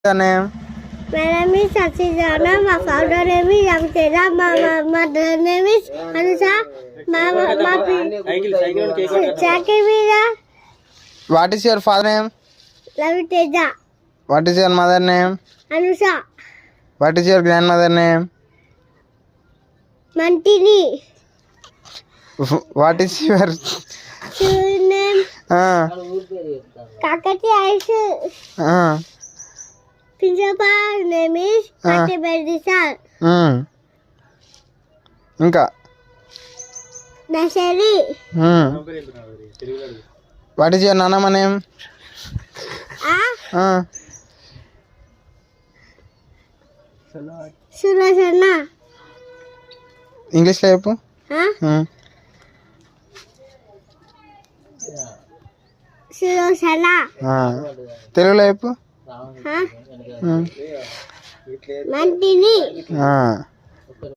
Your name? My name is Satsijana. My father name is Ramtera. My mother name is Anusha. Second is What is your father name? Raviteja. What is your mother name? Anusha. What is your grandmother name? Mantini. What is your Name Kakati Aisha. Principal name is Katiberdisal. ఇంకా Nashari. What is your నానమ్మ name? Surasana. ఇంగ్లీష్లో చెప్పు. Surasana. తెలుగులో చెప్పు. Mantini.